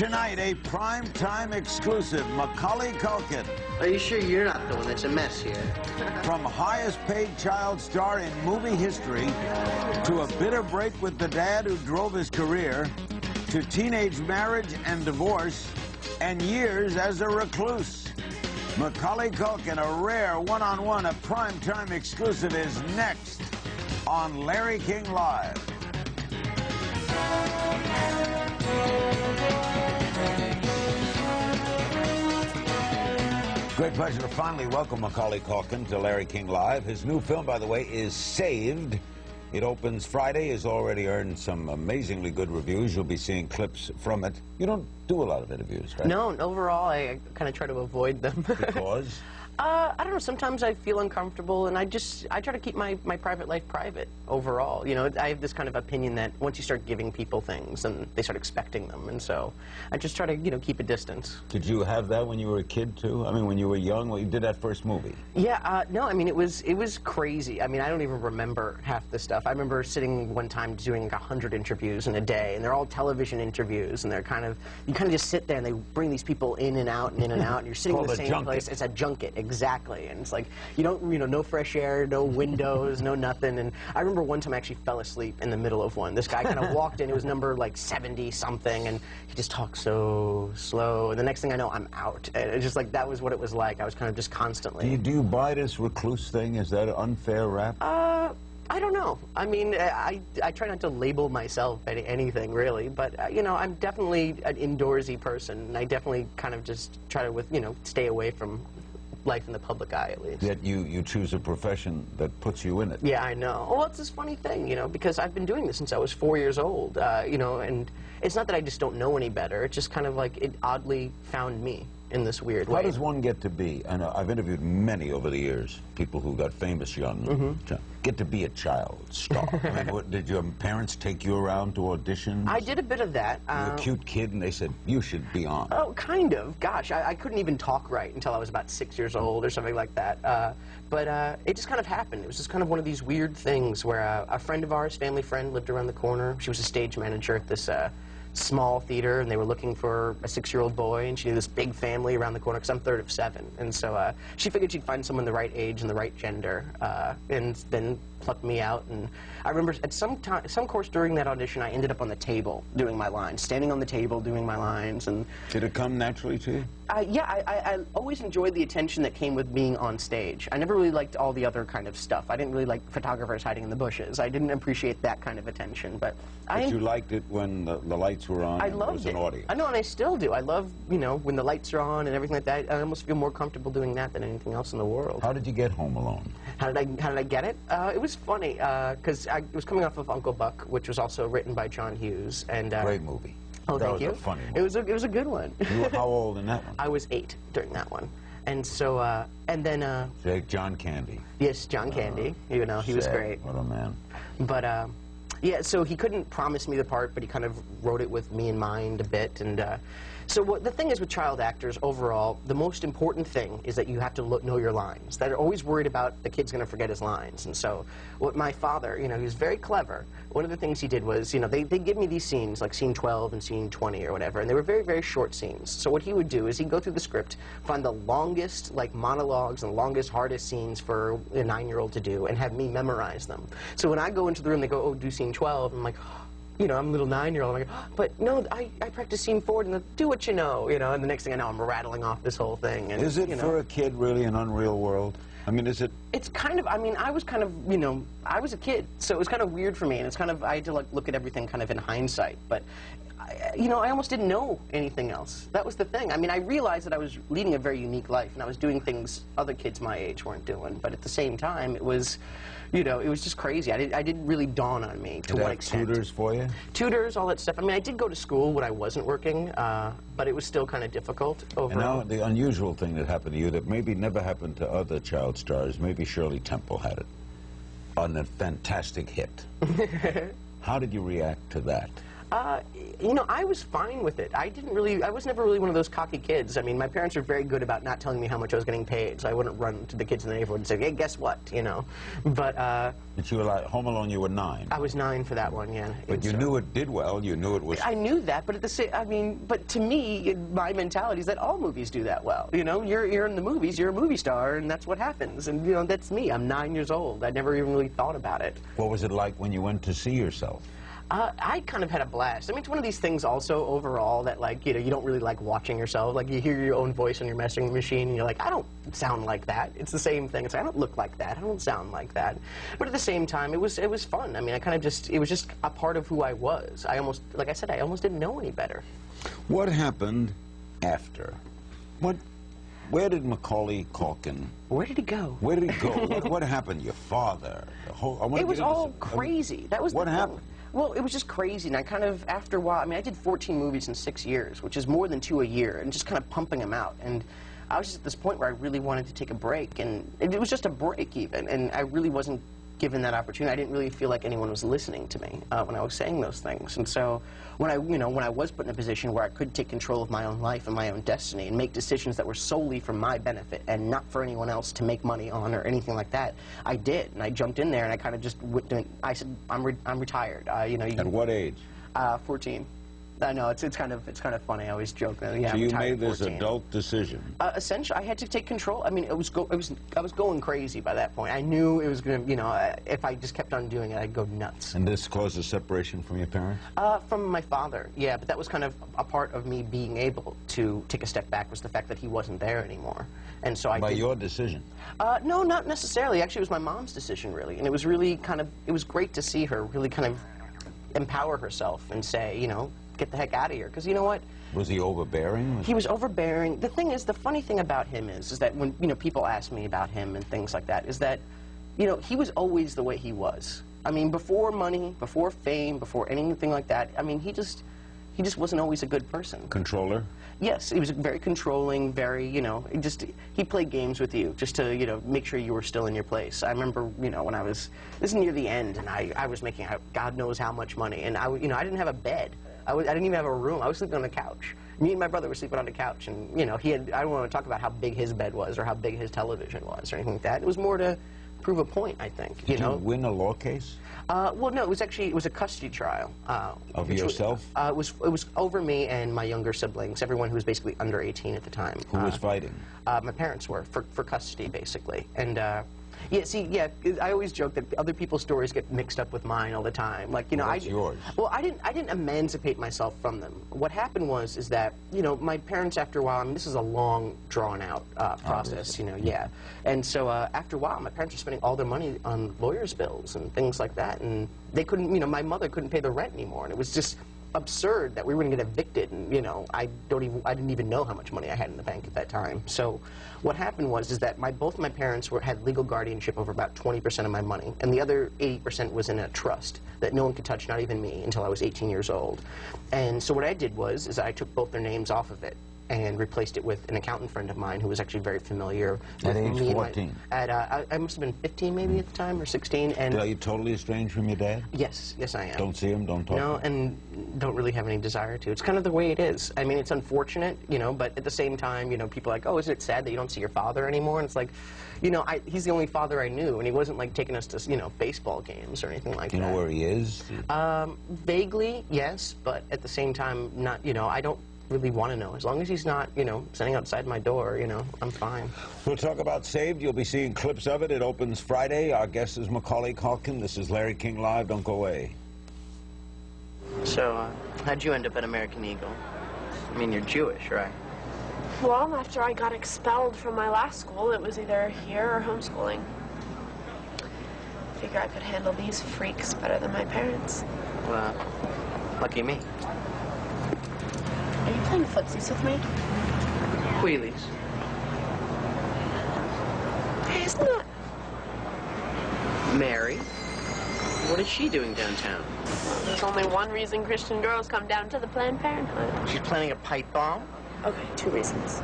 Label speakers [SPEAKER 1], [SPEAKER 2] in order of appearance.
[SPEAKER 1] Tonight, a prime-time exclusive, Macaulay Culkin.
[SPEAKER 2] Are you sure you're not the one that's a mess here?
[SPEAKER 1] From highest-paid child star in movie history, to a bitter break with the dad who drove his career, to teenage marriage and divorce, and years as a recluse. Macaulay Culkin, a rare one-on-one, a prime-time exclusive, is next on Larry King Live. Great pleasure to finally welcome Macaulay Culkin to Larry King Live. His new film, by the way, is Saved. It opens Friday, has already earned some amazingly good reviews. You'll be seeing clips from it. You don't do a lot of interviews, right?
[SPEAKER 2] No, overall, I kind of try to avoid them.
[SPEAKER 1] Because?
[SPEAKER 2] I don't know, sometimes I feel uncomfortable, and I try to keep my private life private overall. You know, I have this kind of opinion that once you start giving people things, and they start expecting them, and so I just try to, you know, keep a distance.
[SPEAKER 1] Did you have that when you were a kid, too? I mean, when you were young, when you did that first movie?
[SPEAKER 2] Yeah, no, I mean, it was crazy. I mean, I don't even remember half the stuff. I remember sitting one time doing like 100 interviews in a day, and they're all television interviews, and they're you kind of just sit there, and they bring these people in and out, and in and out, and you're sitting in the same place. It's a junket. Exactly, and it's like, you don't, you know, no fresh air, no windows, no nothing, and I remember one time I actually fell asleep in the middle of one. This guy kind of walked in, it was number like 70-something, and he just talked so slow, and the next thing I know, I'm out. And it's just like, that was what it was like. I was kind of just constantly...
[SPEAKER 1] Do you buy this recluse thing? Is that an unfair rap?
[SPEAKER 2] I don't know. I mean, I try not to label myself anything, really, but, you know, I'm definitely an indoorsy person, and I definitely kind of just try to, you know, stay away from life in the public eye, at least.
[SPEAKER 1] Yet you choose a profession that puts you in it.
[SPEAKER 2] Yeah, I know. Well, it's this funny thing, you know, because I've been doing this since I was 4 years old, you know, and it's not that I just don't know any better. It's just kind of like it oddly found me in this weird way.
[SPEAKER 1] How does one get to be, and I've interviewed many over the years, people who got famous young, get to be a child star? I mean, did your parents take you around to auditions?
[SPEAKER 2] I did a bit of that.
[SPEAKER 1] You were a cute kid, and they said, you should be on.
[SPEAKER 2] Oh, kind of. Gosh, I couldn't even talk right until I was about 6 years old or something like that. But it just kind of happened. It was just kind of one of these weird things where a friend of ours, family friend, lived around the corner. She was a stage manager at this small theater, and they were looking for a 6-year-old boy, and she knew this big family around the corner, because I'm third of 7, and so she figured she'd find someone the right age and the right gender, and then plucked me out. And I remember at some course during that audition, I ended up on the table doing my lines, standing on the table doing my lines. And
[SPEAKER 1] did it come naturally to you?
[SPEAKER 2] Yeah, I always enjoyed the attention that came with being on stage. I never really liked all the other kind of stuff. I didn't really like photographers hiding in the bushes. I didn't appreciate that kind of attention, but
[SPEAKER 1] you liked it when the lights were on.
[SPEAKER 2] I loved it. An audience. I know, and I still do. I love, you know, when the lights are on and everything like that. I almost feel more comfortable doing that than anything else in the world.
[SPEAKER 1] How did you get Home Alone?
[SPEAKER 2] How did I get it? It was funny because I was coming off of Uncle Buck, which was also written by John Hughes, and
[SPEAKER 1] great movie.
[SPEAKER 2] Oh, thank you.
[SPEAKER 1] That was a funny movie.
[SPEAKER 2] It was a good one.
[SPEAKER 1] You were how old in that one?
[SPEAKER 2] I was 8 during that one, and so and then
[SPEAKER 1] John Candy.
[SPEAKER 2] Yes, John Candy. You know, he was great.
[SPEAKER 1] What a man.
[SPEAKER 2] But yeah, so he couldn't promise me the part, but he kind of wrote it with me in mind a bit. And so the thing is with child actors overall, the most important thing is that you have to know your lines. They're always worried about the kid's going to forget his lines. And so what my father, you know, he was very clever. One of the things he did was, you know, they give me these scenes, like scene 12 and scene 20 or whatever, and they were very, very short scenes. So what he would do is he'd go through the script, find the longest, like, monologues and the longest, hardest scenes for a 9-year-old to do, and have me memorize them. So when I go into the room, they go, oh, do scene 12, I'm like, you know, I'm a little 9-year-old. I'm like, oh, but no, I practiced scene 4, and do what you know, and the next thing I know, I'm rattling off this whole thing. And,
[SPEAKER 1] is it, for a kid, really an unreal world? I mean, is it?
[SPEAKER 2] It's kind of, I mean, I was kind of, you know, I was a kid, so it was kind of weird for me, and it's kind of, I had to, like, look at everything kind of in hindsight, but, you know, I almost didn't know anything else. That was the thing. I mean, I realized that I was leading a very unique life, and I was doing things other kids my age weren't doing, but at the same time, it was, you know, it was just crazy. I didn't really dawn on me to what extent.
[SPEAKER 1] Tutors for you?
[SPEAKER 2] Tutors, all that stuff. I mean, I did go to school when I wasn't working, but it was still kind of difficult overall.
[SPEAKER 1] And now, the unusual thing that happened to you that maybe never happened to other child stars, maybe Shirley Temple had it, on a fantastic hit. How did you react to that?
[SPEAKER 2] You know, I was fine with it. I was never really one of those cocky kids. I mean, my parents were very good about not telling me how much I was getting paid, so I wouldn't run to the kids in the neighborhood and say, hey, guess what, you know. But
[SPEAKER 1] you were like, Home Alone, you were 9.
[SPEAKER 2] I was 9 for that one, yeah.
[SPEAKER 1] But you knew it did well, you knew it was...
[SPEAKER 2] I knew that, but at the same, I mean, but to me, my mentality is that all movies do that well. You know, you're in the movies, you're a movie star, and that's what happens. And, you know, that's me. I'm 9 years old. I never even really thought about it.
[SPEAKER 1] What was it like when you went to see yourself?
[SPEAKER 2] I kind of had a blast. I mean, it's one of these things also overall that, like, you know, you don't really like watching yourself. Like, you hear your own voice on your messaging machine, and you're like, I don't sound like that. It's the same thing. It's like, I don't look like that. I don't sound like that. But at the same time, it was fun. I mean, it was just a part of who I was. I almost, like I said, I almost didn't know any better.
[SPEAKER 1] What happened after? Where did Macaulay Culkin...
[SPEAKER 2] Where did he go?
[SPEAKER 1] Where did he go? What happened? Your father? The whole...
[SPEAKER 2] It was all crazy. That was
[SPEAKER 1] what happened?
[SPEAKER 2] Well, it was just crazy, and I kind of, after a while, I mean, I did 14 movies in 6 years, which is more than 2 a year, and just kind of pumping them out. And I was just at this point where I really wanted to take a break, and it was just a break even, and I really wasn't given that opportunity. I didn't really feel like anyone was listening to me when I was saying those things. And so when I was put in a position where I could take control of my own life and my own destiny and make decisions that were solely for my benefit and not for anyone else to make money on or anything like that, I did. And I jumped in there and I kind of just I said, I'm retired. You know.
[SPEAKER 1] At what age?
[SPEAKER 2] 14. I know it's kind of funny. I always joke that. Yeah,
[SPEAKER 1] so you made this adult decision.
[SPEAKER 2] Essentially, I had to take control. I mean, I was going crazy by that point. I knew it was going to, you know, if I just kept on doing it, I'd go nuts.
[SPEAKER 1] And this caused a separation from your parents?
[SPEAKER 2] From my father, yeah. But that was kind of a part of me being able to take a step back, was the fact that he wasn't there anymore. And so
[SPEAKER 1] by your decision?
[SPEAKER 2] No, not necessarily. Actually, it was my mom's decision, really. And it was really it was great to see her really kind of empower herself and say, you know, get the heck out of here. Because you know what?
[SPEAKER 1] Was he overbearing?
[SPEAKER 2] He was overbearing. The thing is, the funny thing about him is that when, you know, people ask me about him and things like that, is that, you know, he was always the way he was. I mean, before money, before fame, before anything like that, I mean, he just wasn't always a good person.
[SPEAKER 1] Controller?
[SPEAKER 2] Yes, he was very controlling, very, you know, he played games with you just to, you know, make sure you were still in your place. I remember, you know, when this is near the end, and I was making God knows how much money, and I didn't have a bed. I didn't even have a room. I was sleeping on the couch. Me and my brother were sleeping on the couch, and, you know, I don't want to talk about how big his bed was or how big his television was or anything like that. It was more to prove a point, I think.
[SPEAKER 1] Did you win a law case?
[SPEAKER 2] Well, no, it was a custody trial.
[SPEAKER 1] Of yourself?
[SPEAKER 2] It was over me and my younger siblings, everyone who was basically under 18 at the time.
[SPEAKER 1] Who was fighting?
[SPEAKER 2] My parents were, for custody, basically. And, yeah, see, yeah, I always joke that other people's stories get mixed up with mine all the time. Like, you know,
[SPEAKER 1] what's yours?
[SPEAKER 2] Well, I didn't emancipate myself from them. What happened is that, you know, my parents, after a while, I mean, this is a long, drawn-out process, you know, yeah. And so after a while, my parents were spending all their money on lawyers' bills and things like that, and they couldn't, you know, my mother couldn't pay the rent anymore, and it was just absurd that we were going to get evicted, and, you know, I didn't even know how much money I had in the bank at that time. So what happened was that both my parents had legal guardianship over about 20% of my money, and the other 80% was in a trust that no one could touch, not even me, until I was 18 years old. And so what I did was I took both their names off of it and replaced it with an accountant friend of mine who was actually very familiar with me.
[SPEAKER 1] At age 14?
[SPEAKER 2] I must have been 15 maybe at the time, or 16. And
[SPEAKER 1] are you totally estranged from your dad?
[SPEAKER 2] Yes, I am.
[SPEAKER 1] Don't see him, don't talk to him?
[SPEAKER 2] No, and don't really have any desire to. It's kind of the way it is. I mean, it's unfortunate, you know, but at the same time, you know, people are like, oh, isn't it sad that you don't see your father anymore? And it's like, you know, he's the only father I knew, and he wasn't like taking us to, you know, baseball games or anything like that.
[SPEAKER 1] Do you know where he is?
[SPEAKER 2] Vaguely, yes, but at the same time, not, you know, I don't really want to know. As long as he's not, you know, sitting outside my door, you know, I'm fine.
[SPEAKER 1] We'll talk about Saved. You'll be seeing clips of it. It opens Friday. Our guest is Macaulay Culkin. This is Larry King Live. Don't go away.
[SPEAKER 2] So, how'd you end up at American Eagle? I mean, you're Jewish, right?
[SPEAKER 3] Well, after I got expelled from my last school, it was either here or homeschooling. Figure I could handle these freaks better than my parents.
[SPEAKER 2] Well, lucky me.
[SPEAKER 3] Are you playing footsies with me?
[SPEAKER 2] Wheelies.
[SPEAKER 3] Hey, isn't that...
[SPEAKER 2] Mary? What is she doing downtown?
[SPEAKER 3] Well, there's only one reason Christian girls come down to the Planned Parenthood.
[SPEAKER 2] She's planning a pipe bomb?
[SPEAKER 3] Okay, 2 reasons.